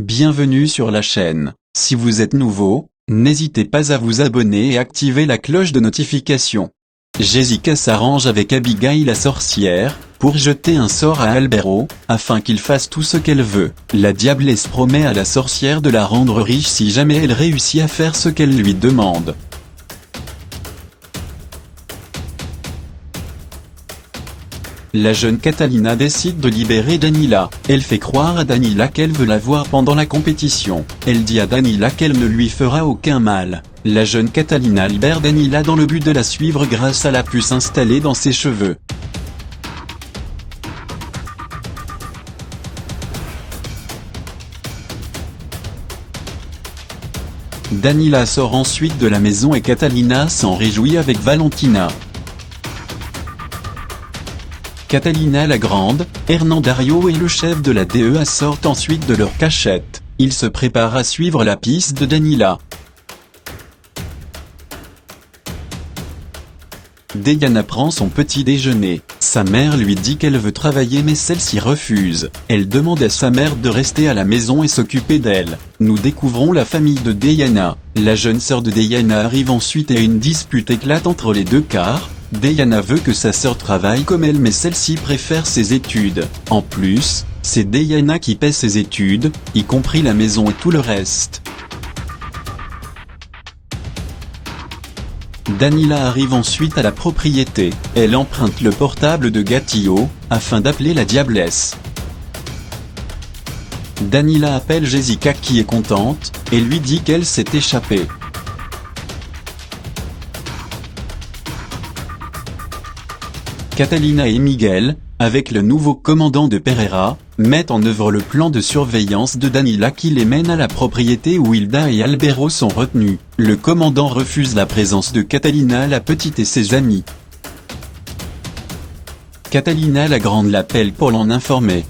Bienvenue sur la chaîne. Si vous êtes nouveau, n'hésitez pas à vous abonner et activer la cloche de notification. Jessica s'arrange avec Abigail la sorcière, pour jeter un sort à Albero, afin qu'il fasse tout ce qu'elle veut. La diablesse promet à la sorcière de la rendre riche si jamais elle réussit à faire ce qu'elle lui demande. La jeune Catalina décide de libérer Danila. Elle fait croire à Danila qu'elle veut la voir pendant la compétition. Elle dit à Danila qu'elle ne lui fera aucun mal. La jeune Catalina libère Danila dans le but de la suivre grâce à la puce installée dans ses cheveux. Danila sort ensuite de la maison et Catalina s'en réjouit avec Valentina. Catalina la Grande, Hernán Darío et le chef de la DEA sortent ensuite de leur cachette. Ils se préparent à suivre la piste de Danila. Diana prend son petit déjeuner. Sa mère lui dit qu'elle veut travailler mais celle-ci refuse. Elle demande à sa mère de rester à la maison et s'occuper d'elle. Nous découvrons la famille de Diana. La jeune sœur de Diana arrive ensuite et une dispute éclate entre les deux car Diana veut que sa sœur travaille comme elle mais celle-ci préfère ses études. En plus, c'est Diana qui paie ses études, y compris la maison et tout le reste. Danila arrive ensuite à la propriété. Elle emprunte le portable de Gatillo, afin d'appeler la diablesse. Danila appelle Jessica qui est contente, et lui dit qu'elle s'est échappée. Catalina et Miguel, avec le nouveau commandant de Pereira, mettent en œuvre le plan de surveillance de Danila qui les mène à la propriété où Hilda et Albero sont retenus. Le commandant refuse la présence de Catalina la petite et ses amis. Catalina la Grande l'appelle pour l'en informer.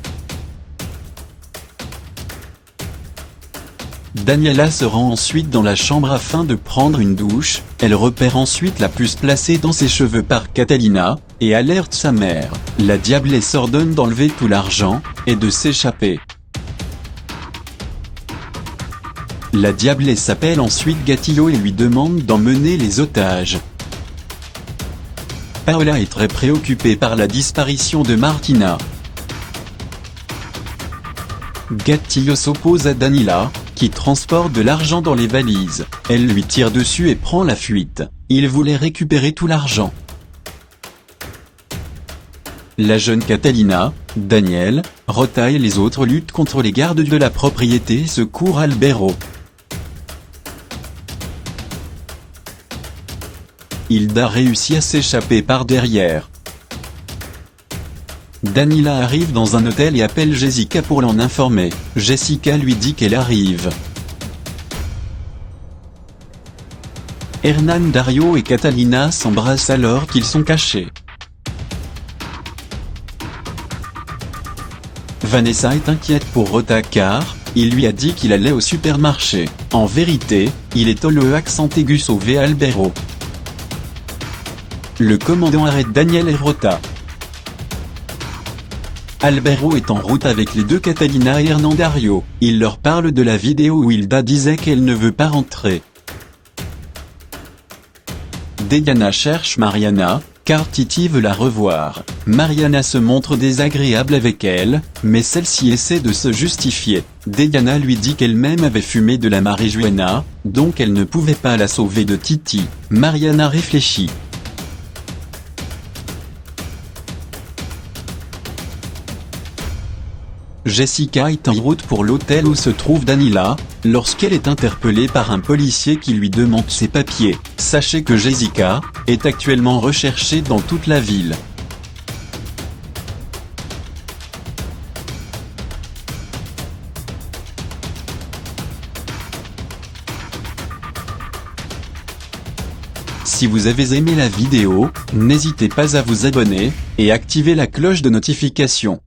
Daniela se rend ensuite dans la chambre afin de prendre une douche. Elle repère ensuite la puce placée dans ses cheveux par Catalina, et alerte sa mère. La diablesse ordonne d'enlever tout l'argent, et de s'échapper. La diablesse appelle ensuite Gatillo et lui demande d'emmener les otages. Paola est très préoccupée par la disparition de Martina. Gatillo s'oppose à Danila, qui transporte de l'argent dans les valises. Elle lui tire dessus et prend la fuite. Il voulait récupérer tout l'argent. La jeune Catalina, Daniel, Rota et les autres luttent contre les gardes de la propriété et secourent Albero. Hilda réussit à s'échapper par derrière. Danila arrive dans un hôtel et appelle Jessica pour l'en informer. Jessica lui dit qu'elle arrive. Hernán Darío et Catalina s'embrassent alors qu'ils sont cachés. Vanessa est inquiète pour Rota car il lui a dit qu'il allait au supermarché. En vérité, il est le accent aigu sauvé Albero. Le commandant arrête Daniel et Rota. Albero est en route avec les deux Catalina et Hernán Darío. Il leur parle de la vidéo où Hilda disait qu'elle ne veut pas rentrer. Diana cherche Mariana, car Titi veut la revoir. Mariana se montre désagréable avec elle, mais celle-ci essaie de se justifier. Diana lui dit qu'elle-même avait fumé de la marijuana, donc elle ne pouvait pas la sauver de Titi. Mariana réfléchit. Jessica est en route pour l'hôtel où se trouve Danila, lorsqu'elle est interpellée par un policier qui lui demande ses papiers. Sachez que Jessica est actuellement recherchée dans toute la ville. Si vous avez aimé la vidéo, n'hésitez pas à vous abonner, et activer la cloche de notification.